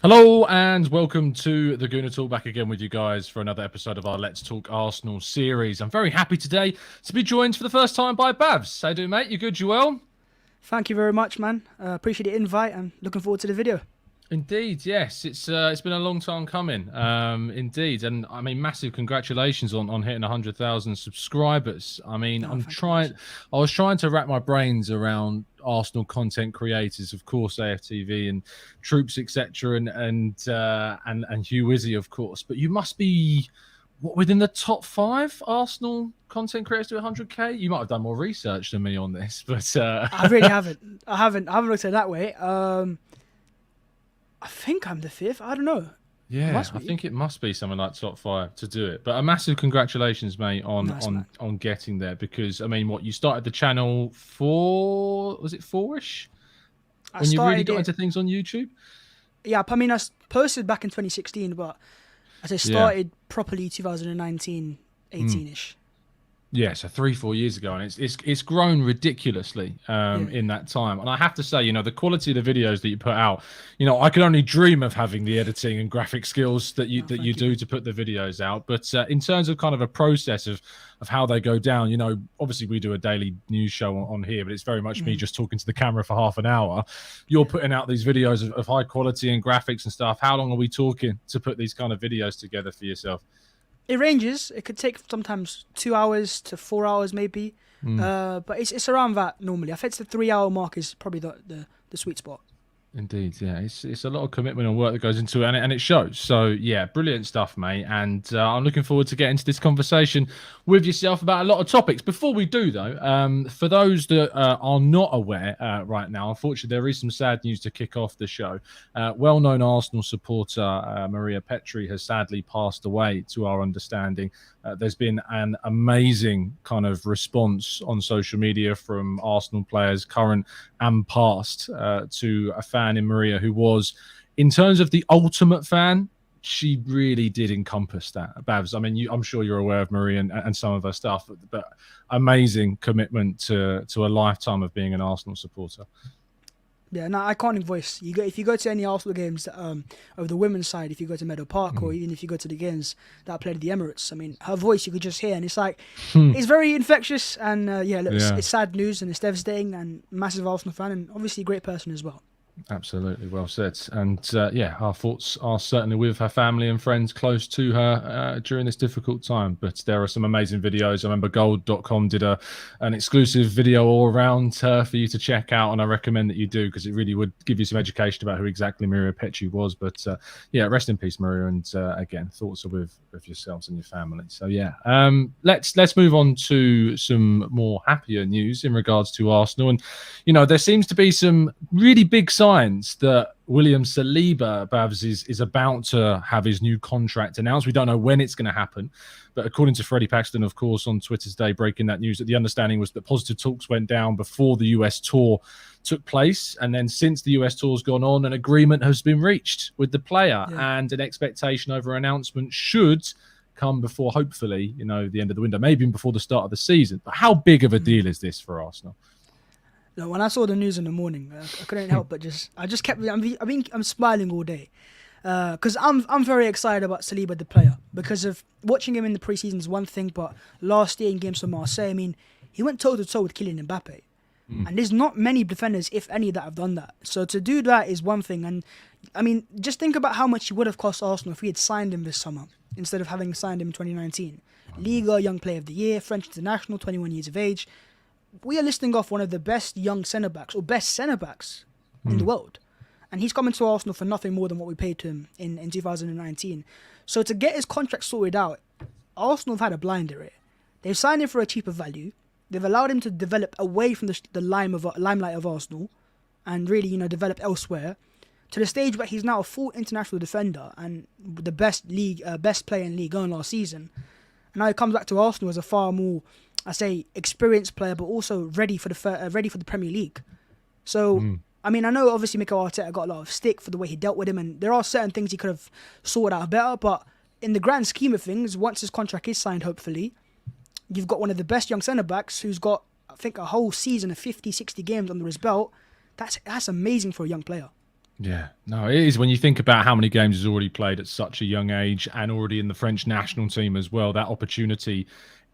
Hello and welcome to the Gooner Talk, back again with you guys for another episode of our Let's Talk Arsenal series. I'm very happy today to be joined for the first time by Bhavs. How you doing, mate? You good? You well? Thank you very much, man. Appreciate the invite and looking forward to the video. Indeed, yes. It's been a long time coming, indeed. And I mean, massive congratulations on hitting 100,000 subscribers. I mean, I was trying to wrap my brains around Arsenal content creators, of course, AFTV and Troops, etc., and Hugh Wizzy, of course. But you must be within the top 5 Arsenal content creators to 100k. You might have done more research than me on this, but I really haven't. I haven't looked at it that way. I think I'm the 5th. I don't know. Yeah, I think it must be something like top 5 to do it. But a massive congratulations, mate, on getting there. Because I mean, what, you started the channel was it 4ish? When you really got into things on YouTube? Yeah, I mean, I posted back in 2016, but as I started properly 2019, 18ish. Yeah, so 3-4 years ago, and it's grown ridiculously in that time. And I have to say, the quality of the videos that you put out, I could only dream of having the editing and graphic skills that you do to put the videos out. But in terms of kind of a process of how they go down, obviously we do a daily news show on here, but it's very much me just talking to the camera for half an hour. You're putting out these videos of high quality and graphics and stuff. How long are we talking to put these kind of videos together for yourself? It ranges. It could take sometimes 2 hours to 4 hours, maybe. But it's around that normally. I think the 3-hour mark is probably the sweet spot. Indeed, yeah, it's a lot of commitment and work that goes into it, and it shows. So yeah, brilliant stuff, mate. And I'm looking forward to getting into this conversation with yourself about a lot of topics. Before we do, though, for those that are not aware right now, unfortunately, there is some sad news to kick off the show. Well-known Arsenal supporter Maria Petri has sadly passed away, to our understanding. There's been an amazing kind of response on social media from Arsenal players, current and past, to a fan in Maria who was, in terms of the ultimate fan, she really did encompass that. Bhavs, I mean, I'm sure you're aware of Maria and some of her stuff, but amazing commitment to a lifetime of being an Arsenal supporter. Yeah, no, iconic voice. If you go to any Arsenal games over the women's side, if you go to Meadow Park or even if you go to the games that played at the Emirates, I mean, her voice you could just hear, and it's like it's very infectious. And it's sad news and it's devastating. And massive Arsenal fan, and obviously a great person as well. Absolutely, well said. And our thoughts are certainly with her family and friends close to her during this difficult time. But there are some amazing videos. I remember gold.com did an exclusive video all around her for you to check out, and I recommend that you do, because it really would give you some education about who exactly Maria Petri was. But rest in peace, Maria, and again, thoughts are with yourselves and your family. So let's move on to some more happier news in regards to Arsenal. And there seems to be some really big signs that William Saliba, Bhavs, is about to have his new contract announced. We don't know when it's going to happen, but according to Freddie Paxton, of course, on Twitter today, breaking that news, that the understanding was that positive talks went down before the US tour took place, and then since the US tour's gone on, an agreement has been reached with the player, and an expectation over announcement should come before, hopefully, the end of the window, maybe even before the start of the season. But how big of a deal is this for Arsenal? No, when I saw the news in the morning, I couldn't help but I'm smiling all day, because I'm very excited about Saliba, the player, because of watching him in the preseason is one thing, but last year in games for Marseille, I mean, he went toe to toe with Kylian Mbappe, and there's not many defenders, if any, that have done that. So to do that is one thing, and I mean, just think about how much he would have cost Arsenal if we had signed him this summer instead of having signed him in 2019. Liga Young Player of the Year, French international, 21 years of age. We are listing off one of the best young centre-backs, or best centre-backs in the world. And he's coming to Arsenal for nothing more than what we paid to him in 2019. So to get his contract sorted out, Arsenal have had a blinder here. They've signed him for a cheaper value. They've allowed him to develop away from the limelight of Arsenal and really, develop elsewhere, to the stage where he's now a full international defender and the best player in League One last season. And now he comes back to Arsenal as a far more, I say, experienced player, but also ready for the Premier League. So, I mean, I know obviously Mikel Arteta got a lot of stick for the way he dealt with him, and there are certain things he could have sorted out better, but in the grand scheme of things, once his contract is signed, hopefully, you've got one of the best young centre-backs who's got, I think, a whole season of 50, 60 games under his belt. That's amazing for a young player. Yeah, no, it is. When you think about how many games he's already played at such a young age and already in the French national team as well, that opportunity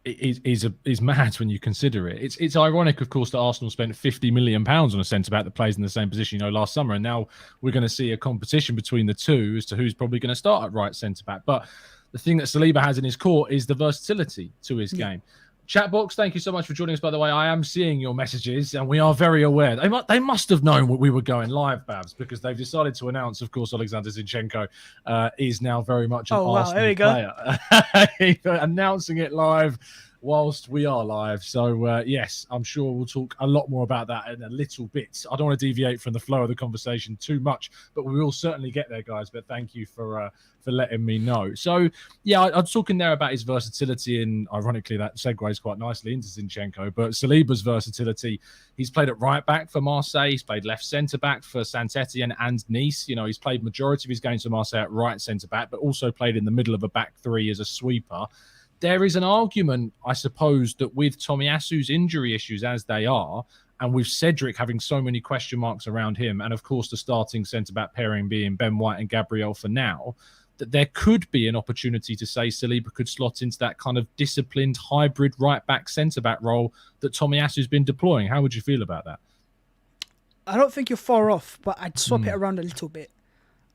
is mad when you consider it. It's ironic, of course, that Arsenal spent £50 million on a centre back that plays in the same position, last summer, and now we're going to see a competition between the two as to who's probably going to start at right centre back. But the thing that Saliba has in his court is the versatility to his game. Chat box, thank you so much for joining us. By the way, I am seeing your messages, and we are very aware. They must have known we were going live, Bhavs, because they've decided to announce, of course, Alexander Zinchenko is now very much an Arsenal player. Announcing it live whilst we are live. So, yes, I'm sure we'll talk a lot more about that in a little bit. I don't want to deviate from the flow of the conversation too much, but we will certainly get there, guys. But thank you for letting me know. So, yeah, I was talking there about his versatility, and ironically, that segues quite nicely into Zinchenko. But Saliba's versatility, he's played at right back for Marseille. He's played left centre back for Saint-Etienne and Nice. He's played majority of his games for Marseille at right centre back, but also played in the middle of a back three as a sweeper. There is an argument, I suppose, that with Tomiyasu's injury issues as they are, and with Cedric having so many question marks around him, and of course the starting centre-back pairing being Ben White and Gabriel for now, that there could be an opportunity to say Saliba could slot into that kind of disciplined hybrid right-back centre-back role that Tomiyasu's been deploying. How would you feel about that? I don't think you're far off, but I'd swap it around a little bit.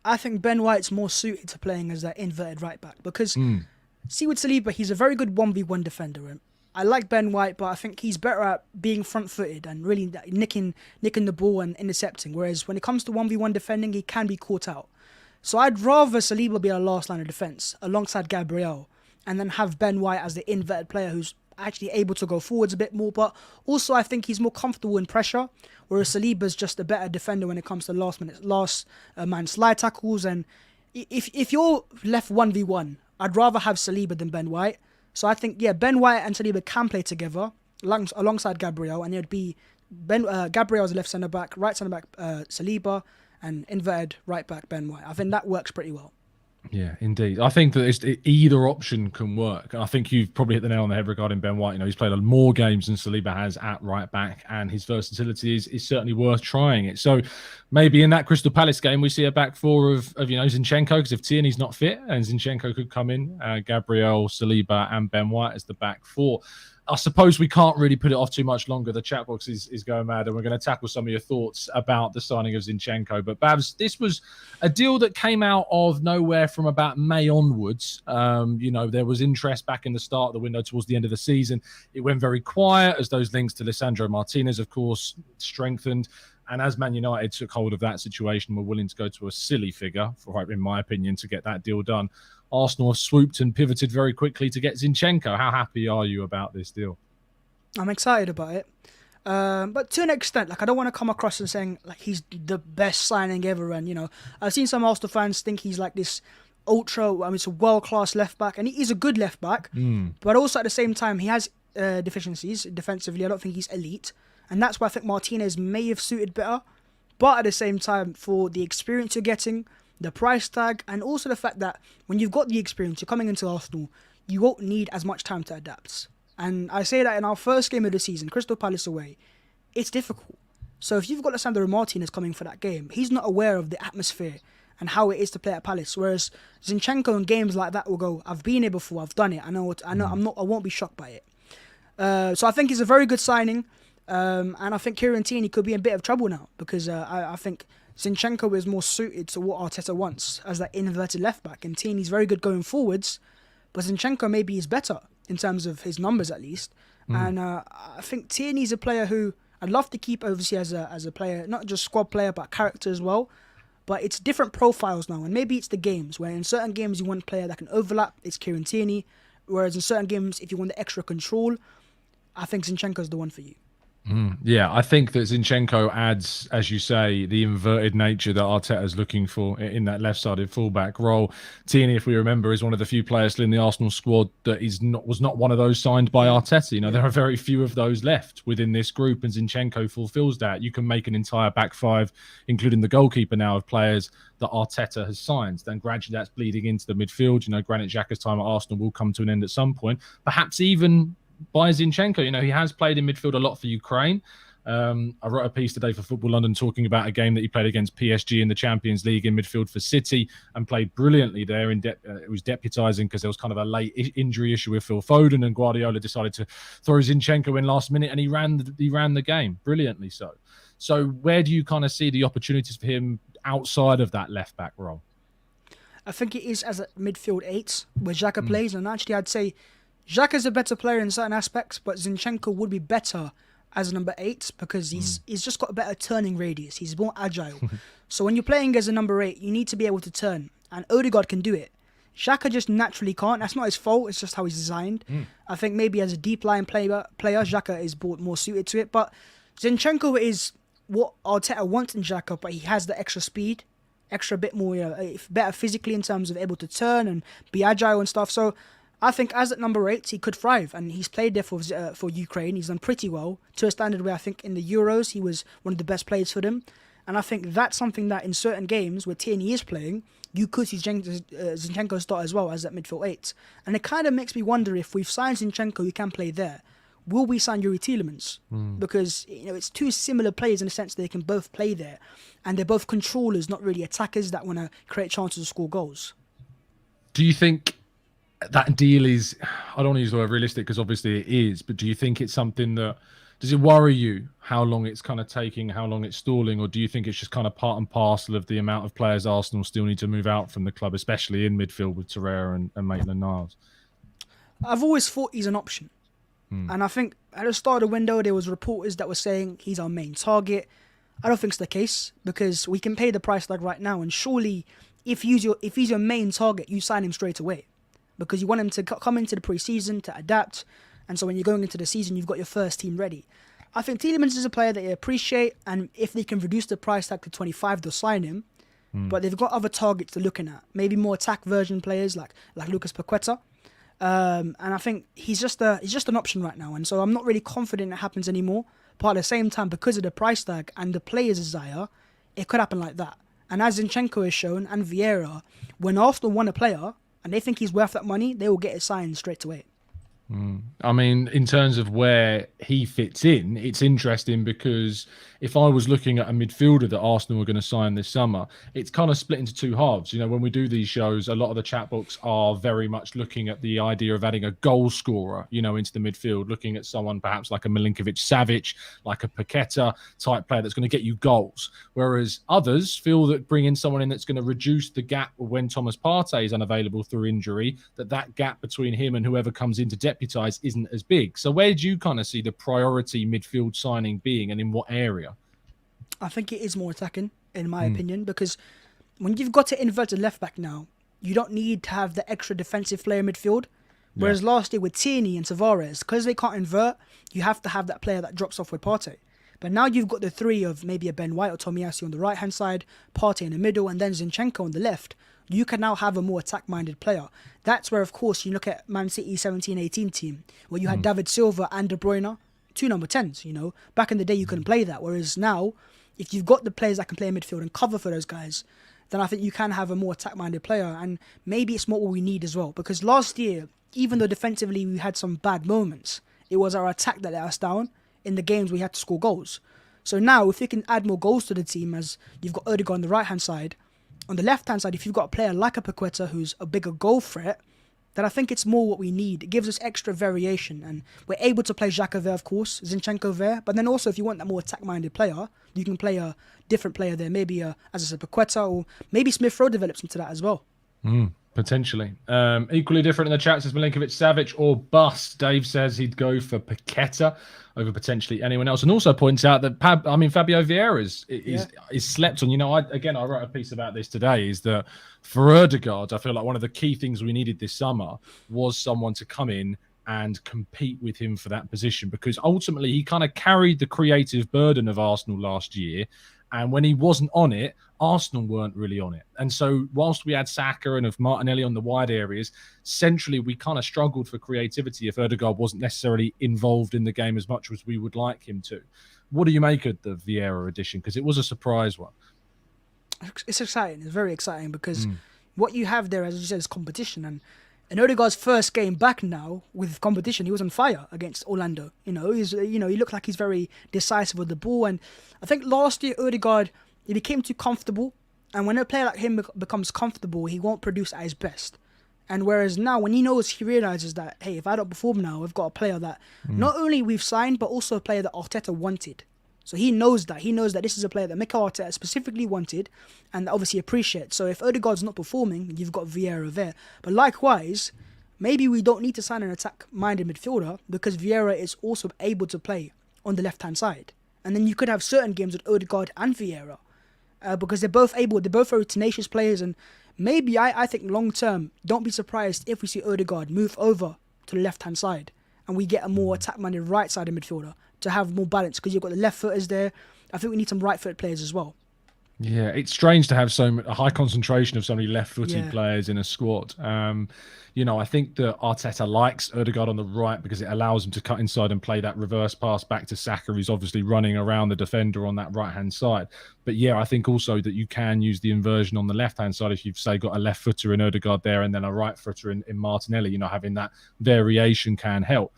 I think Ben White's more suited to playing as that inverted right-back because... See, with Saliba, he's a very good 1v1 defender. And I like Ben White, but I think he's better at being front-footed and really nicking the ball and intercepting. Whereas when it comes to 1v1 defending, he can be caught out. So I'd rather Saliba be our last line of defence alongside Gabriel and then have Ben White as the inverted player who's actually able to go forwards a bit more. But also I think he's more comfortable in pressure, whereas Saliba's just a better defender when it comes to last man slide tackles. And if you're left 1v1, I'd rather have Saliba than Ben White. So I think, Ben White and Saliba can play together alongside Gabriel, and it'd be Gabriel's left centre-back, right centre-back Saliba, and inverted right-back Ben White. I think that works pretty well. Yeah, indeed. I think that either option can work. I think you've probably hit the nail on the head regarding Ben White. He's played more games than Saliba has at right back, and his versatility is certainly worth trying it. So maybe in that Crystal Palace game, we see a back four of Zinchenko, because if Tierney's not fit, and Zinchenko could come in, Gabriel, Saliba, and Ben White as the back four. I suppose we can't really put it off too much longer. The chat box is going mad, and we're going to tackle some of your thoughts about the signing of Zinchenko. But Bhavs, this was a deal that came out of nowhere from about May onwards. There was interest back in the start of the window towards the end of the season. It went very quiet as those links to Lisandro Martinez, of course, strengthened. And as Man United took hold of that situation, were willing to go to a silly figure, in my opinion, to get that deal done. Arsenal have swooped and pivoted very quickly to get Zinchenko. How happy are you about this deal? I'm excited about it. But to an extent, I don't want to come across as saying he's the best signing ever. And, I've seen some Arsenal fans think he's like this it's a world-class left-back. And he's a good left-back. But also at the same time, he has deficiencies defensively. I don't think he's elite. And that's why I think Martinez may have suited better. But at the same time, for the experience you're getting, the price tag, and also the fact that when you've got the experience, you're coming into Arsenal, you won't need as much time to adapt. And I say that in our first game of the season, Crystal Palace away, it's difficult. So if you've got Lisandro Martinez coming for that game, he's not aware of the atmosphere and how it is to play at Palace. Whereas Zinchenko in games like that will go, I've been here before, I've done it, I won't be shocked by it. So I think it's a very good signing. And I think Kieran Tierney could be in a bit of trouble now because I think Zinchenko is more suited to what Arteta wants as that inverted left-back. And Tierney's very good going forwards, but Zinchenko maybe is better in terms of his numbers at least. And I think Tierney's a player who I'd love to keep obviously as a player, not just squad player, but character as well. But it's different profiles now. And maybe it's the games where in certain games you want a player that can overlap, it's Kieran Tierney. Whereas in certain games, if you want the extra control, I think Zinchenko's the one for you. Yeah, I think that Zinchenko adds, as you say, the inverted nature that Arteta is looking for in that left-sided fullback role. Tierney, if we remember, is one of the few players still in the Arsenal squad that was not one of those signed by Arteta. There are very few of those left within this group, and Zinchenko fulfills that. You can make an entire back five, including the goalkeeper now, of players that Arteta has signed. Then gradually that's bleeding into the midfield. Granit Xhaka's time at Arsenal will come to an end at some point. Perhaps even by Zinchenko, he has played in midfield a lot for Ukraine. I wrote a piece today for Football London talking about a game that he played against PSG in the Champions League in midfield for City and played brilliantly there. It was deputising because there was kind of a late injury issue with Phil Foden, and Guardiola decided to throw Zinchenko in last minute, and he ran the game brilliantly. So where do you kind of see the opportunities for him outside of that left back role? I think it is as a midfield 8 where Xhaka plays, and actually I'd say Xhaka's a better player in certain aspects, but Zinchenko would be better as a number 8 because he's just got a better turning radius. He's more agile. So when you're playing as a number 8, you need to be able to turn, and Odegaard can do it. Xhaka just naturally can't. That's not his fault. It's just how he's designed. I think maybe as a deep line player, Xhaka is more suited to it. But Zinchenko is what Arteta wants in Xhaka, but he has the extra speed, extra bit more, better physically in terms of able to turn and be agile and stuff. So I think as at number 8, he could thrive, and he's played there for Ukraine. He's done pretty well to a standard where I think in the Euros he was one of the best players for them. And I think that's something that in certain games where Tierney is playing, you could see Zinchenko start as well as that midfield 8. And it kind of makes me wonder if we've signed Zinchenko who can play there, will we sign Yuri Tielemans? Because it's two similar players in the sense they can both play there, and they're both controllers, not really attackers that want to create chances to score goals. Do you think that deal is, I don't want to use the word realistic because obviously it is, but do you think it's something that, does it worry you how long it's kind of taking, how long it's stalling, or do you think it's just kind of part and parcel of the amount of players Arsenal still need to move out from the club, especially in midfield with Torreira and Maitland-Niles? I've always thought he's an option. And I think at the start of the window, there was reporters that were saying he's our main target. I don't think it's the case because we can pay the price tag right now. And surely if he's your main target, you sign him straight away because you want him to come into the pre-season to adapt. And so when you're going into the season, you've got your first team ready. I think Tielemans is a player that they appreciate. And if they can reduce the price tag to 25, they'll sign him. But they've got other targets they're looking at. Maybe more attack version players like Lucas Paqueta. And I think he's just an option right now, and so I'm not really confident it happens anymore. But at the same time, because of the price tag and the player's desire, it could happen like that. And as Zinchenko has shown, and Vieira, when Arsenal want a player and they think he's worth that money, they will get it signed straight away. I mean, in terms of where he fits in, it's interesting because if I was looking at a midfielder that Arsenal were going to sign this summer, it's kind of split into two halves. When we do these shows, a lot of the chat books are very much looking at the idea of adding a goal scorer, into the midfield, looking at someone perhaps like a Milinkovic-Savic, like a Paqueta type player that's going to get you goals. Whereas others feel that bringing someone in that's going to reduce the gap when Thomas Partey is unavailable through injury, that gap between him and whoever comes in to deputise isn't as big. So where do you kind of see the priority midfield signing being, and in what area? I think it is more attacking, in my opinion, because when you've got an inverted left back now, you don't need to have the extra defensive player midfield. Whereas last year with Tierney and Tavares, because they can't invert, you have to have that player that drops off with Partey. But now you've got the three of maybe a Ben White or Tomiyasu on the right-hand side, Partey in the middle, and then Zinchenko on the left. You can now have a more attack-minded player. That's where, of course, you look at Man City 17-18 team, where you had David Silva and De Bruyne, two number 10s, Back in the day, you couldn't play that. Whereas now, if you've got the players that can play midfield and cover for those guys, then I think you can have a more attack-minded player. And maybe it's more what we need as well. Because last year, even though defensively we had some bad moments, it was our attack that let us down in the games we had to score goals. So now, if you can add more goals to the team, as you've got Odegaard on the right-hand side, on the left-hand side, if you've got a player like a Paqueta who's a bigger goal threat, then I think it's more what we need. It gives us extra variation, and we're able to play Xhaka there, of course, Zinchenko there, but then also if you want that more attack-minded player, you can play a different player there, maybe as I said, Paqueta, or maybe Smith Rowe develops into that as well. Potentially. Equally different in the chat says Milinkovic-Savic or bust. Dave says he'd go for Paqueta over potentially anyone else, and also points out that Fabio Vieira is slept on. I wrote a piece about this today. Is that for Odegaard, I feel like one of the key things we needed this summer was someone to come in and compete with him for that position, because ultimately he kind of carried the creative burden of Arsenal last year. And when he wasn't on it, Arsenal weren't really on it. And so whilst we had Saka and of Martinelli on the wide areas, centrally we kind of struggled for creativity if Odegaard wasn't necessarily involved in the game as much as we would like him to. What do you make of the Vieira addition? Because it was a surprise one. It's exciting. It's very exciting because what you have there, as you said, is competition. And And Odegaard's first game back now with competition, he was on fire against Orlando. He looked like he's very decisive with the ball. And I think last year Odegaard, he became too comfortable. And when a player like him becomes comfortable, he won't produce at his best. And whereas now, when he realizes that, hey, if I don't perform now, we've got a player that not only we've signed, but also a player that Arteta wanted. So he knows that. He knows that this is a player that Mikel Arteta specifically wanted and obviously appreciates. So if Odegaard's not performing, you've got Vieira there. But likewise, maybe we don't need to sign an attack-minded midfielder because Vieira is also able to play on the left-hand side. And then you could have certain games with Odegaard and Vieira because they're both very tenacious players. And maybe I think long-term, don't be surprised if we see Odegaard move over to the left-hand side and we get a more attack-minded right-sided midfielder to have more balance because you've got the left footers there. I think we need some right-footed players as well. Yeah, it's strange to have a high concentration of so many left-footed players in a squad. I think that Arteta likes Odegaard on the right because it allows him to cut inside and play that reverse pass back to Saka, who's obviously running around the defender on that right-hand side. But yeah, I think also that you can use the inversion on the left-hand side if you've, say, got a left footer in Odegaard there and then a right footer in Martinelli. Having that variation can help.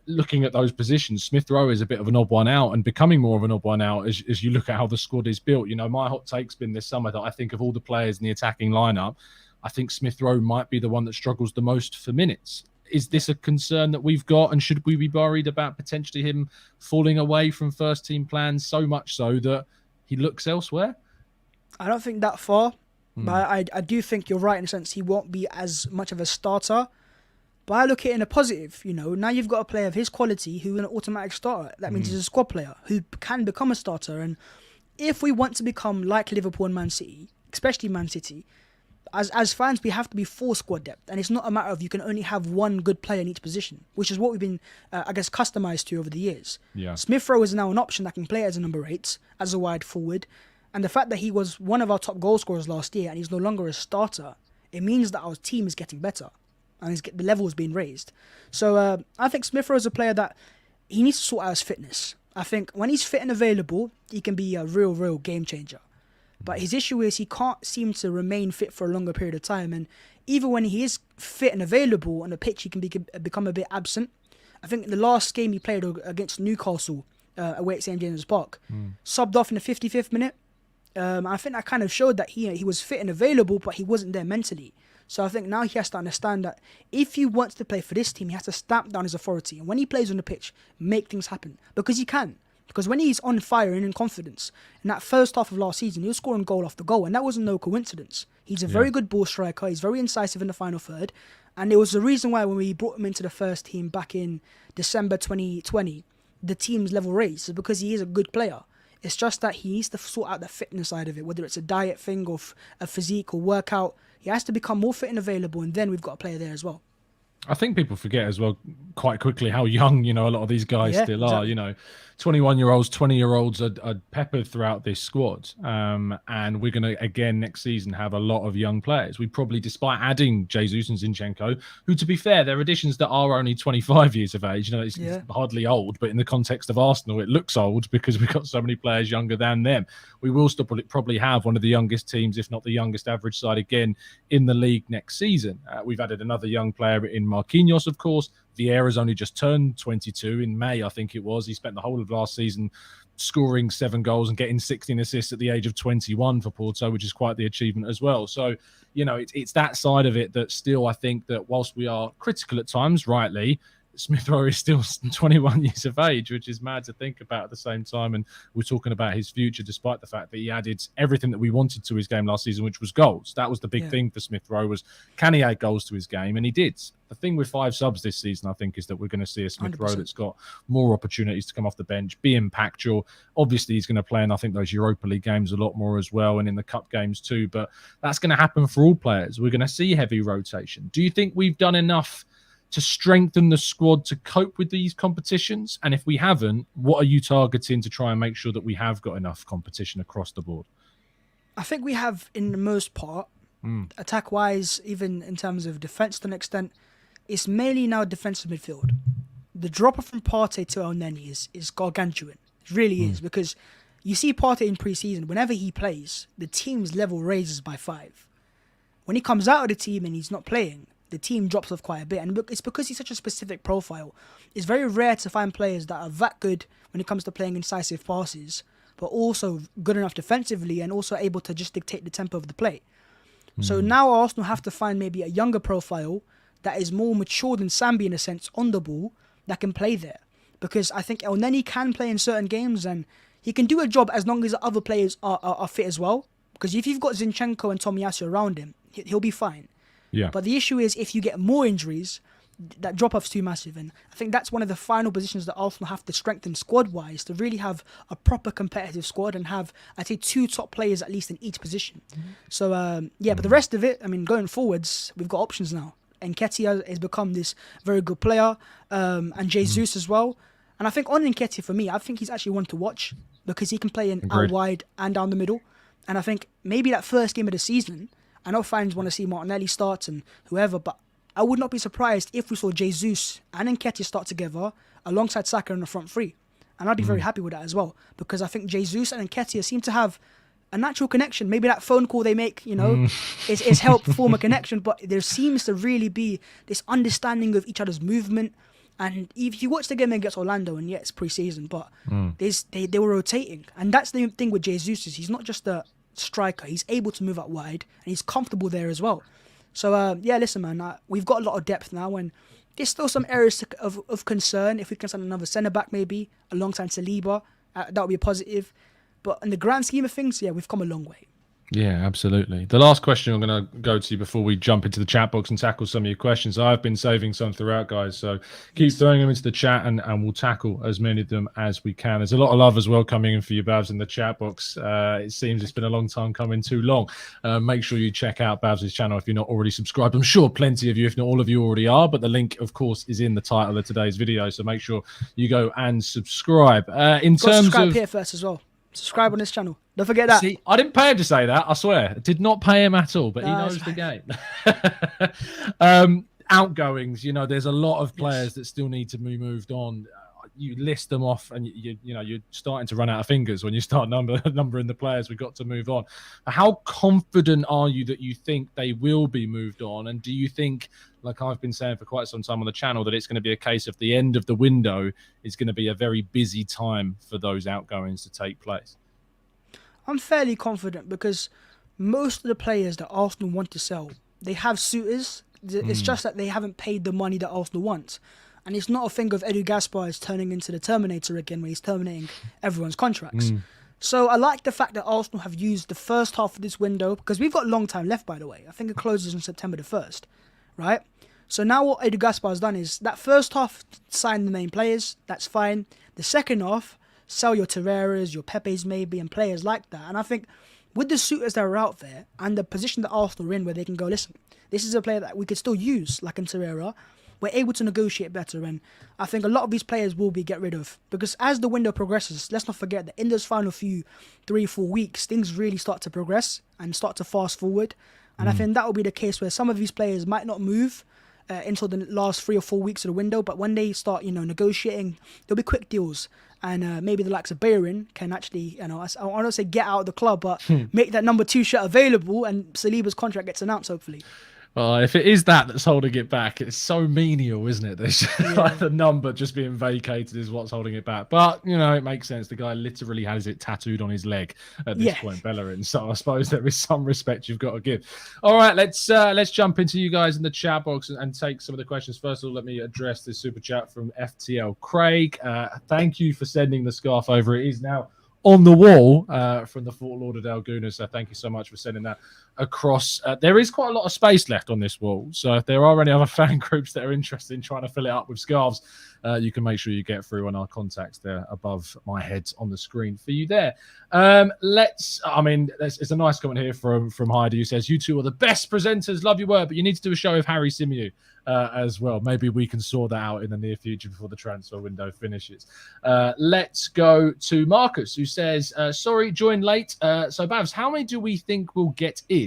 Looking at those positions, Smith Rowe is a bit of an odd one out and becoming more of an odd one out as you look at how the squad is built. My hot take's been this summer that I think of all the players in the attacking lineup, I think Smith Rowe might be the one that struggles the most for minutes. Is this a concern that we've got, and should we be worried about potentially him falling away from first team plans so much so that he looks elsewhere? I don't think that far, but I do think you're right in a sense he won't be as much of a starter. But I look at it in a positive, now you've got a player of his quality who is an automatic starter. That means he's a squad player who can become a starter. And if we want to become like Liverpool and Man City, especially Man City, as fans, we have to be full squad depth. And it's not a matter of you can only have one good player in each position, which is what we've been, customized to over the years. Yeah. Smith Rowe is now an option that can play as a number 8, as a wide forward. And the fact that he was one of our top goal scorers last year and he's no longer a starter, it means that our team is getting better. And the level is being raised. So I think Smith Rowe is a player that he needs to sort out his fitness. I think when he's fit and available, he can be a real game changer. But his issue is he can't seem to remain fit for a longer period of time. And even when he is fit and available on the pitch, he can become a bit absent. I think the last game he played against Newcastle away at St James's Park, subbed off in the 55th minute. I think that kind of showed that he was fit and available, but he wasn't there mentally. So I think now he has to understand that if he wants to play for this team, he has to stamp down his authority. And when he plays on the pitch, make things happen. Because he can. Because when he's on fire and in confidence, in that first half of last season, he was scoring goal after goal. And that wasn't no coincidence. He's a very good ball striker. He's very incisive in the final third. And it was the reason why when we brought him into the first team back in December 2020, the team's level raised. Is because he is a good player. It's just that he needs to sort out the fitness side of it, whether it's a diet thing or a physique or workout. He has to become more fit and available, and then we've got a player there as well. I think people forget as well quite quickly how young, a lot of these guys still are. Exactly. 21-year-olds, 20-year-olds are peppered throughout this squad. And we're going to, again, next season have a lot of young players. We probably, despite adding Jesus and Zinchenko, who, to be fair, they're additions that are only 25 years of age. It's hardly old, but in the context of Arsenal, it looks old because we've got so many players younger than them. We will still probably have one of the youngest teams, if not the youngest average side again, in the league next season. We've added another young player in Marquinhos, of course. Vieira's only just turned 22 in May, I think it was. He spent the whole of last season scoring 7 goals and getting 16 assists at the age of 21 for Porto, which is quite the achievement as well. So, it's that side of it that still I think that whilst we are critical at times, rightly, Smith Rowe is still 21 years of age, which is mad to think about at the same time. And we're talking about his future, despite the fact that he added everything that we wanted to his game last season, which was goals. That was the big thing for Smith Rowe, was can he add goals to his game? And he did. The thing with 5 subs this season, I think, is that we're going to see a Smith 100%. Rowe that's got more opportunities to come off the bench, be impactful. Obviously, he's going to play in, I think, those Europa League games a lot more as well, and in the cup games too. But that's going to happen for all players. We're going to see heavy rotation. Do you think we've done enough to strengthen the squad to cope with these competitions? And if we haven't, what are you targeting to try and make sure that we have got enough competition across the board? I think we have, in the most part, attack-wise, even in terms of defence to an extent, it's mainly now defensive midfield. The drop from Partey to El Neni is gargantuan. It really is, because you see Partey in pre-season, whenever he plays, the team's level raises by 5. When he comes out of the team and he's not playing, the team drops off quite a bit. And it's because he's such a specific profile. It's very rare to find players that are that good when it comes to playing incisive passes, but also good enough defensively and also able to just dictate the tempo of the play. So now Arsenal have to find maybe a younger profile that is more mature than Sambi in a sense on the ball that can play there. Because I think El Neni can play in certain games and he can do a job as long as the other players are fit as well. Because if you've got Zinchenko and Tomiyasu around him, he'll be fine. Yeah. But the issue is if you get more injuries, that drop-off's too massive. And I think that's one of the final positions that Arsenal have to strengthen squad-wise to really have a proper competitive squad and have, I'd say, 2 top players at least in each position. So, but the rest of it, I mean, going forwards, we've got options now. Nketiah has become this very good player, and Jesus as well. And I think on Nketiah, for me, I think he's actually one to watch because he can play in out wide and down the middle. And I think maybe that first game of the season, I know fans want to see Martinelli start and whoever, but I would not be surprised if we saw Jesus and Nketiah start together alongside Saka in the front three. And I'd be very happy with that as well because I think Jesus and Nketiah seem to have a natural connection. Maybe that phone call they make, is helped form a connection, but there seems to really be this understanding of each other's movement. And if you watch the game against Orlando, and yeah, it's pre-season, but they were rotating. And that's the thing with Jesus is he's not just a striker. He's able to move out wide, and he's comfortable there as well. So, listen, man, we've got a lot of depth now, and there's still some areas of concern. If we can sign another centre-back maybe alongside Saliba, that would be a positive. But in the grand scheme of things, yeah, we've come a long way. Yeah, absolutely. The last question I'm going to go to before we jump into the chat box and tackle some of your questions. I've been saving some throughout, guys, so keep throwing them into the chat and we'll tackle as many of them as we can. There's a lot of love as well coming in for you, Bhavs, in the chat box. It seems it's been a long time coming, too long. Make sure you check out Bhavs' channel if you're not already subscribed. I'm sure plenty of you, if not all of you, already are, but the link, of course, is in the title of today's video, so make sure you go and subscribe. Subscribe here first as well. Subscribe on this channel. Don't forget that. See, I didn't pay him to say that. I swear, I did not pay him at all. But he knows the game. Outgoings. There's a lot of players that still need to be moved on. You list them off, and you're starting to run out of fingers when you start numbering the players we've got to move on. How confident are you that you think they will be moved on? And do you think, like I've been saying for quite some time on the channel, that it's going to be a case of the end of the window is going to be a very busy time for those outgoings to take place? I'm fairly confident because most of the players that Arsenal want to sell, they have suitors. It's just that they haven't paid the money that Arsenal wants. And it's not a thing of Edu Gaspar is turning into the Terminator again where he's terminating everyone's contracts. So I like the fact that Arsenal have used the first half of this window because we've got a long time left, by the way. I think it closes on September the 1st, right? So now what Edu Gaspar has done is that first half, sign the main players. That's fine. The second half, sell your Torreiras, your Pepes maybe, and players like that. And I think with the suitors that are out there and the position that Arsenal are in where they can go, listen, this is a player that we could still use, like in Torreira. We're able to negotiate better, and I think a lot of these players will be get rid of because as the window progresses, let's not forget that in those final few 3-4 weeks, things really start to progress and start to fast forward. And I think that will be the case where some of these players might not move until the last 3 or 4 weeks of the window, but when they start, negotiating, there'll be quick deals, and maybe the likes of Bayern can actually, I don't say get out of the club, but make that number 2 shirt available, and Saliba's contract gets announced hopefully. Well, if it is that's holding it back, it's so menial, isn't it? There's like the number just being vacated is what's holding it back. But, it makes sense. The guy literally has it tattooed on his leg at this point, Bellerin. So I suppose there is some respect you've got to give. All right, let's jump into you guys in the chat box and take some of the questions. First of all, let me address this super chat from FTL Craig. Thank you for sending the scarf over. It is now on the wall from the Fort Lauderdale Gooner. So thank you so much for sending that across. There is quite a lot of space left on this wall. So if there are any other fan groups that are interested in trying to fill it up with scarves, you can make sure you get through on our contacts there above my head on the screen for you there. It's a nice comment here from Heidi who says, you two are the best presenters. Love your work, but you need to do a show of Harry Symeou as well. Maybe we can sort that out in the near future before the transfer window finishes. Let's go to Marcus, who says, sorry, joined late. So, Bhavs, how many do we think will get in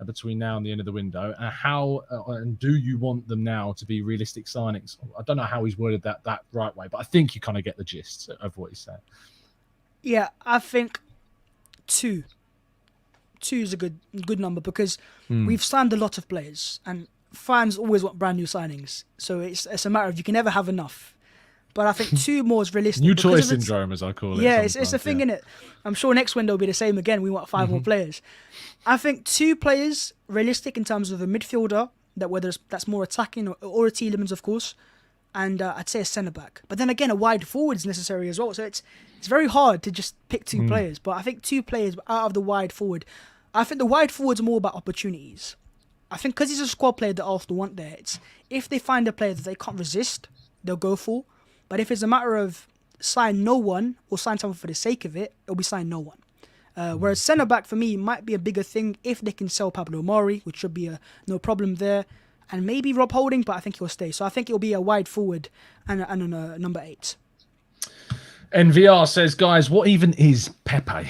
between now and the end of the window? And do you want them now to be realistic signings? I don't know how he's worded that right way, but I think you kind of get the gist of what he's saying. Yeah, I think 2. 2 is a good number because we've signed a lot of players, and fans always want brand new signings, so it's a matter of you can never have enough. But I think 2 more is realistic. New toy syndrome, as I call it. Yeah, it's a thing, innit? I'm sure next window will be the same again. We want 5 more players. I think 2 players realistic in terms of a midfielder, that whether that's more attacking or a Tielemans, of course, and I'd say a centre back. But then again, a wide forward is necessary as well. So it's very hard to just pick 2 players. But I think 2 players out of the wide forward. I think the wide forwards are more about opportunities. I think because he's a squad player that Arsenal want there, it's if they find a player that they can't resist, they'll go for. But if it's a matter of sign no one or sign someone for the sake of it, it'll be sign no one. Whereas centre back for me might be a bigger thing if they can sell Pablo Mari, which should be no problem there, and maybe Rob Holding, but I think he'll stay. So I think it'll be a wide forward and a number 8. NVR says, guys, what even is Pepe?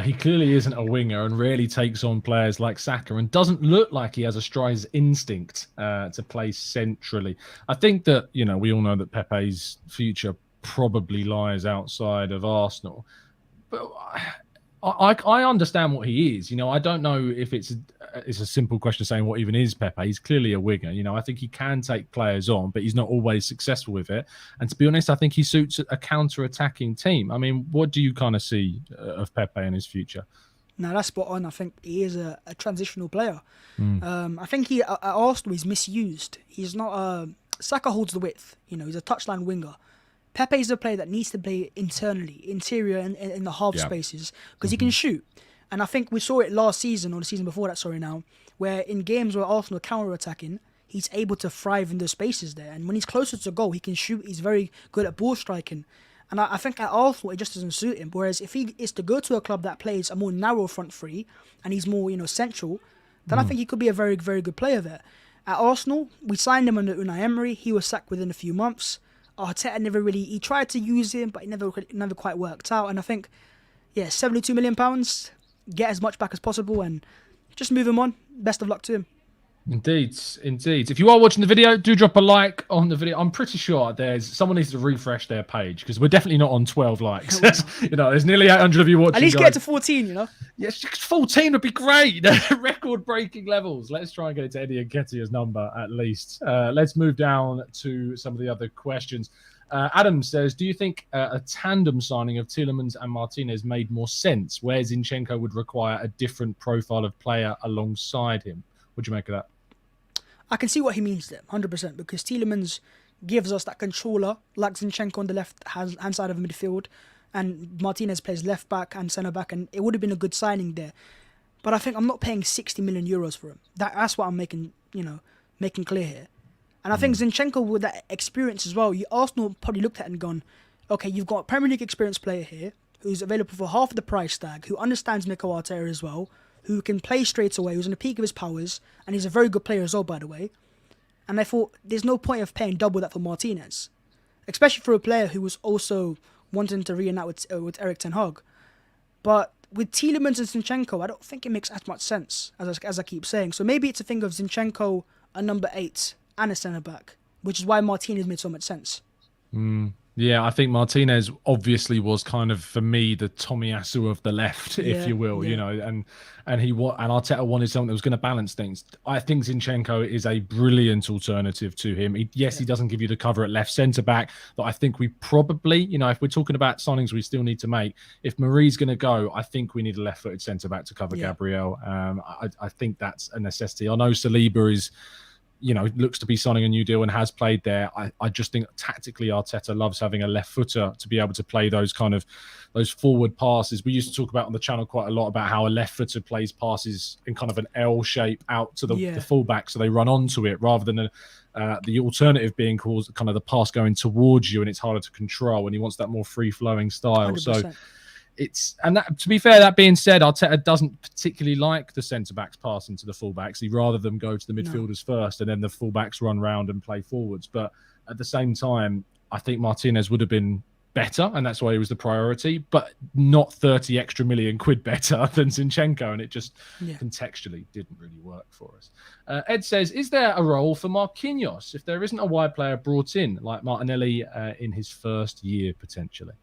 He clearly isn't a winger and rarely takes on players like Saka and doesn't look like he has a striker's instinct to play centrally. I think that, we all know that Pepe's future probably lies outside of Arsenal. But I understand what he is. I don't know if it's a simple question saying what even is Pepe. He's clearly a winger. I think he can take players on, but he's not always successful with it. And to be honest, I think he suits a counter-attacking team. I mean, what do you kind of see of Pepe in his future? No, that's spot on. I think he is a transitional player. I think he at Arsenal he's misused. He's not Saka holds the width. He's a touchline winger. Pepe is a player that needs to play interior in the half spaces, because he can shoot. And I think we saw it last season, or the season before that, where in games where Arsenal are counter-attacking, he's able to thrive in those spaces there. And when he's closer to goal, he can shoot. He's very good at ball striking. And I think at Arsenal, it just doesn't suit him. Whereas if he is to go to a club that plays a more narrow front three, and he's more, central, then I think he could be a very, very good player there. At Arsenal, we signed him under Unai Emery. He was sacked within a few months. Arteta he tried to use him, but it never quite worked out. And I think, £72 million, get as much back as possible and just move him on. Best of luck to him. Indeed. If you are watching the video, do drop a like on the video. I'm pretty sure someone needs to refresh their page, because we're definitely not on 12 likes. There's nearly 800 of you watching. At least get to 14, Yes, 14 would be great. Record-breaking levels. Let's try and get it to Eddie Nketiah's number at least. Let's move down to some of the other questions. Adam says, do you think a tandem signing of Tielemans and Martinez made more sense, where Zinchenko would require a different profile of player alongside him? What do you make of that? I can see what he means there, 100%, because Tielemans gives us that controller, like Zinchenko on the left-hand side of the midfield, and Martinez plays left-back and centre-back, and it would have been a good signing there. But I think I'm not paying 60 million euros for him. That's what I'm making clear here. And I think Zinchenko, with that experience as well, Arsenal probably looked at it and gone, okay, you've got a Premier League experienced player here, who's available for half the price tag, who understands Mikel Arteta as well, who can play straight away, who's in the peak of his powers, and he's a very good player as well, by the way. And I thought, there's no point of paying double that for Martinez, especially for a player who was also wanting to reunite with Erik ten Hag. But with Tielemans and Zinchenko, I don't think it makes as much sense, as I keep saying. So maybe it's a thing of Zinchenko, a number 8, and a centre-back, which is why Martinez made so much sense. Yeah, I think Martinez obviously was kind of, for me, the Tomiyasu of the left, if you will, and Arteta wanted someone that was going to balance things. I think Zinchenko is a brilliant alternative to him. He doesn't give you the cover at left centre back, but I think we probably, if we're talking about signings we still need to make, if Marie's going to go, I think we need a left-footed centre back to cover Gabriel. I think that's a necessity. I know Saliba is, looks to be signing a new deal and has played there. I just think tactically Arteta loves having a left footer to be able to play those forward passes. We used to talk about on the channel quite a lot about how a left footer plays passes in kind of an L shape out to the fullback, so they run onto it, rather than the alternative being caused kind of the pass going towards you and it's harder to control, and he wants that more free flowing style. 100%. To be fair, that being said, Arteta doesn't particularly like the centre-backs passing to the full-backs. He'd rather them go to the midfielders first and then the full-backs run round and play forwards. But at the same time, I think Martinez would have been better, and that's why he was the priority, but not 30 extra million quid better than Zinchenko, and it just contextually didn't really work for us. Ed says, is there a role for Marquinhos if there isn't a wide player brought in, like Martinelli in his first year, potentially?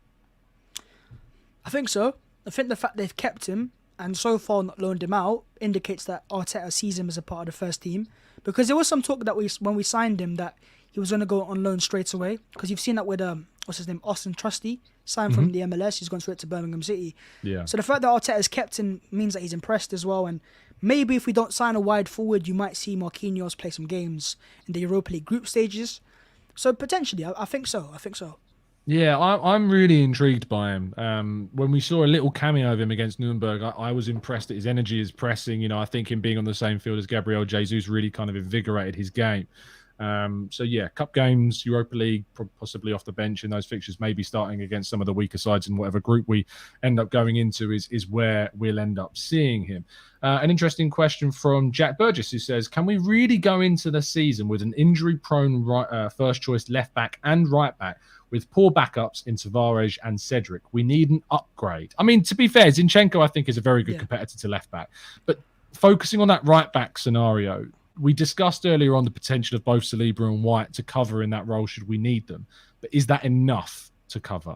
I think so. I think the fact they've kept him and so far not loaned him out, indicates that Arteta sees him as a part of the first team. Because there was some talk that when we signed him that he was going to go on loan straight away. Because you've seen that with what's his name, Austin Trusty, signed from the MLS. He's gone straight to Birmingham City. Yeah. So the fact that Arteta's kept him means that he's impressed as well. And maybe if we don't sign a wide forward, you might see Marquinhos play some games in the Europa League group stages. So potentially, I think so. Yeah, I'm really intrigued by him. When we saw a little cameo of him against Nuremberg, I was impressed at his energy, his pressing. You know, I think him being on the same field as Gabriel Jesus really kind of invigorated his game. So yeah, cup games, Europa League, possibly off the bench in those fixtures, maybe starting against some of the weaker sides in whatever group we end up going into is where we'll end up seeing him. An interesting question from Jack Burgess, who says, can we really go into the season with an injury-prone first choice left back and right back with poor backups in Tavares and Cedric? We need an upgrade. I mean, to be fair, Zinchenko, I think, is a very good competitor to left back. But focusing on that right back scenario, we discussed earlier on the potential of both Saliba and White to cover in that role should we need them. But is that enough to cover?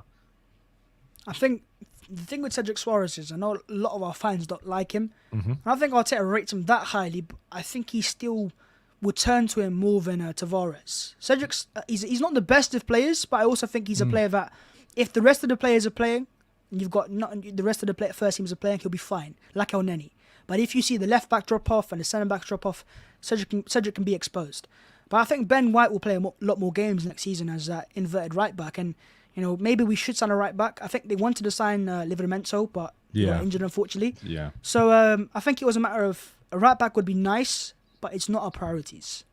I think the thing with Cedric Soares is I know a lot of our fans don't like him. And I think Arteta rates him that highly, but I think he still would turn to him more than Tavares. Cedric's he's not the best of players, but I also think he's a player that if the rest of the players are playing, and you've got the rest of the first teams are playing, he'll be fine, like El Neni. But if you see the left back drop off and the centre back drop off, Cedric can be exposed. But I think Ben White will play a lot more games next season as that inverted right back, and you know maybe we should sign a right back. I think they wanted to sign Livramento, but he got injured unfortunately. Yeah. So I think it was a matter of a right back would be nice, but it's not our priorities.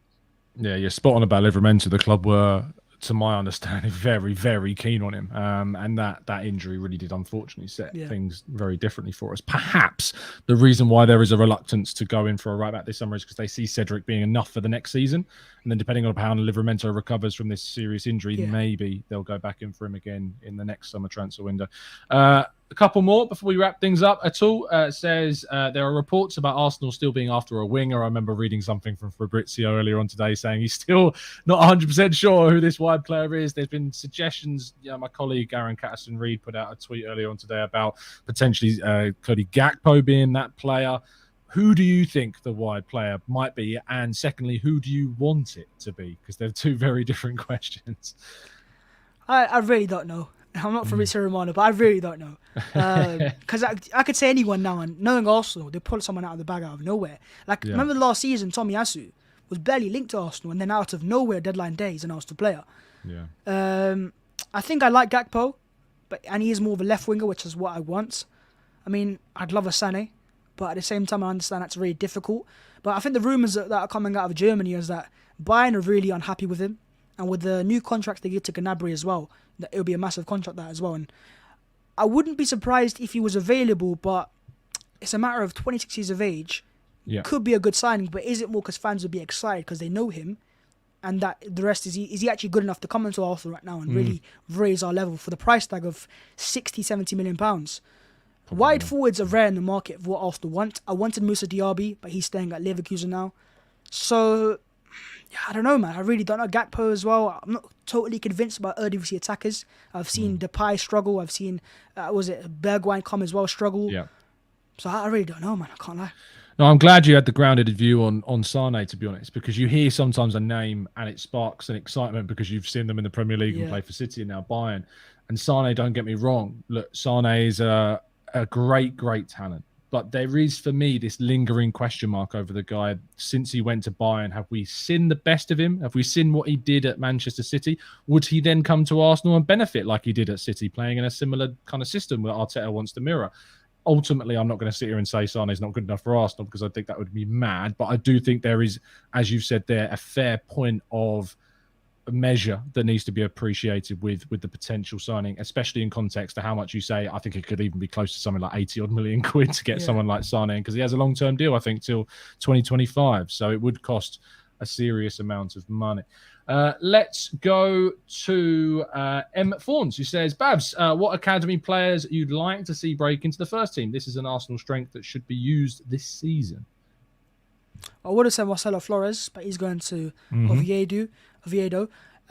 Yeah, you're spot on about Livramento. The club were, to my understanding, very, very keen on him. And that injury really did unfortunately set things very differently for us. Perhaps the reason why there is a reluctance to go in for a right back this summer is because they see Cedric being enough for the next season. And then depending on how Livramento recovers from this serious injury, maybe they'll go back in for him again in the next summer transfer window. A couple more before we wrap things up at all. Says there are reports about Arsenal still being after a winger. I remember reading something from Fabrizio earlier on today saying he's still not 100% sure who this wide player is. There's been suggestions. My colleague Aaron Catterson-Reed put out a tweet earlier on today about potentially Cody Gakpo being that player. Who do you think the wide player might be? And secondly, who do you want it to be? Because they're two very different questions. I really don't know. I'm not Fabrizio Romano, but I really don't know. Because I could say anyone now, and knowing Arsenal, they pull someone out of the bag out of nowhere. Remember last season, Tomiyasu was barely linked to Arsenal, and then out of nowhere, deadline day, he's an Arsenal player. Yeah. I think I like Gakpo, and he is more of a left winger, which is what I want. I mean, I'd love a Sané, but at the same time, I understand that's really difficult. But I think the rumours that are coming out of Germany is that Bayern are really unhappy with him, and with the new contracts they give to Gnabry as well, that it'll be a massive contract that as well. And I wouldn't be surprised if he was available, but it's a matter of 26 years of age. Could be a good signing, but is it more because fans would be excited because they know him, and that the rest is he actually good enough to come into Arsenal right now and really raise our level for the price tag of 60-70 million pounds? Wide forwards are rare in the market for what Arsenal want. I wanted Moussa Diaby, but he's staying at Leverkusen now. So I don't know, man. I really don't know. Gakpo as well. I'm not totally convinced about Eredivisie attackers. I've seen Depay struggle. I've seen, Bergwijn come as well struggle. Yeah. So I really don't know, man. I can't lie. No, I'm glad you had the grounded view on Sané, to be honest, because you hear sometimes a name and it sparks an excitement because you've seen them in the Premier League and play for City and now Bayern. And Sané, don't get me wrong. Look, Sané is a great, great talent. But there is, for me, this lingering question mark over the guy since he went to Bayern. Have we seen the best of him? Have we seen what he did at Manchester City? Would he then come to Arsenal and benefit like he did at City, playing in a similar kind of system that Arteta wants to mirror? Ultimately, I'm not going to sit here and say Sané's not good enough for Arsenal because I think that would be mad. But I do think there is, as you've said there, a fair point of measure that needs to be appreciated with the potential signing, especially in context to how much you say. I think it could even be close to something like 80 odd million quid to get someone like Sané, because he has a long-term deal, I think, till 2025. So it would cost a serious amount of money. Let's go to M. Fawns, who says, Babs, what academy players you'd like to see break into the first team? This is an Arsenal strength that should be used this season. I would have said Marcelo Flores, but he's going to Oviedo.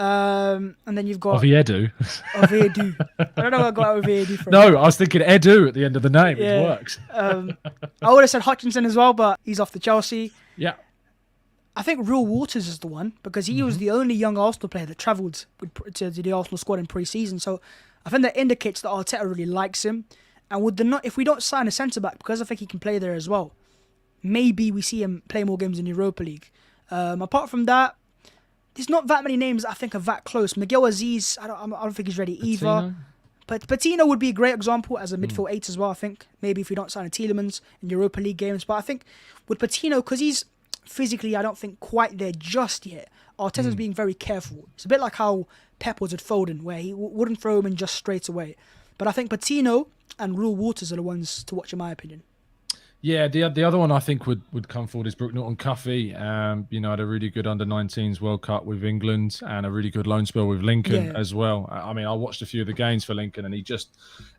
And then you've got Oviedo. Oviedo. I don't know what I got Oviedo from. No, I was thinking Edu at the end of the name. Yeah. It works. I would have said Hutchinson as well, but he's off to Chelsea. Yeah. I think Real Waters is the one because he was the only young Arsenal player that travelled to the Arsenal squad in pre-season. So I think that indicates that Arteta really likes him. And if we don't sign a centre-back, because I think he can play there as well, maybe we see him play more games in Europa League. Apart from that, there's not that many names that I think are that close. Miguel Aziz, I don't think he's ready either. But Patino would be a great example as a midfield 8 as well, I think. Maybe if we don't sign a Tielemans in Europa League games. But I think with Patino, because he's physically, I don't think, quite there just yet, Arteta's being very careful. It's a bit like how Pep was at Foden, where he wouldn't throw him in just straight away. But I think Patino and Real Waters are the ones to watch, in my opinion. Yeah, the other one I think would come forward is Brook Norton-Cuffy. Had a really good under-19s World Cup with England and a really good loan spell with Lincoln as well. I mean, I watched a few of the games for Lincoln, and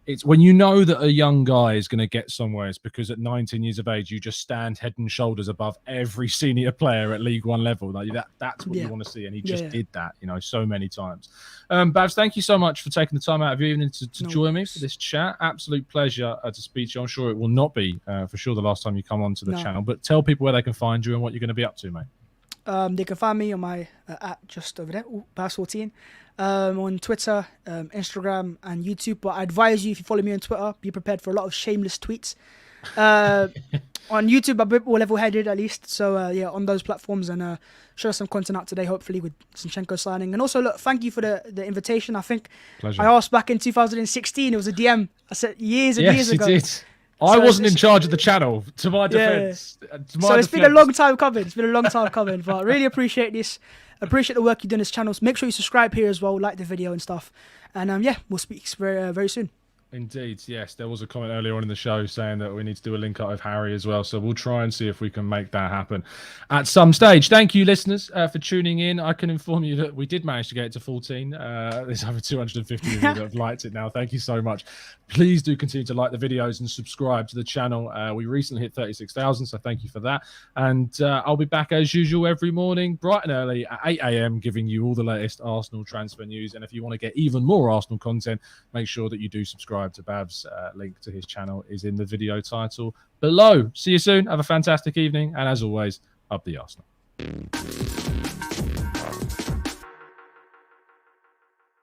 it's when you know that a young guy is going to get somewhere, it's because at 19 years of age, you just stand head and shoulders above every senior player at League One level. Like that's what you want to see, and he just did that, so many times. Bhavs, thank you so much for taking the time out of your evening to join me for this chat. Absolute pleasure to speak to you. I'm sure it will not be for sure the last time you come onto the channel, but tell people where they can find you and what you're going to be up to, mate. They can find me on my at just over there, Bhavs14, on Twitter, Instagram, and YouTube. But I advise you, if you follow me on Twitter, be prepared for a lot of shameless tweets. On YouTube, I'm a bit more level-headed at least. So on those platforms, and share some content out today, hopefully with Zinchenko signing. And also, look, thank you for the invitation. I think I asked back in 2016. It was a DM. I said years and years ago. Yes, you did. I wasn't in charge of the channel, to my defense. It's been a long time coming. But I really appreciate this. Appreciate the work you do on this channel. So make sure you subscribe here as well, like the video and stuff. And we'll speak very, very soon. Indeed, yes. There was a comment earlier on in the show saying that we need to do a link up with Harry as well. So we'll try and see if we can make that happen at some stage. Thank you, listeners, for tuning in. I can inform you that we did manage to get it to 14. There's over 250 of you that have liked it now. Thank you so much. Please do continue to like the videos and subscribe to the channel. We recently hit 36,000, so thank you for that. And I'll be back as usual every morning, bright and early at 8 a.m, giving you all the latest Arsenal transfer news. And if you want to get even more Arsenal content, make sure that you do subscribe to Bhavs. Link to his channel is in the video title below. See you soon. Have a fantastic evening. And as always, up the Arsenal.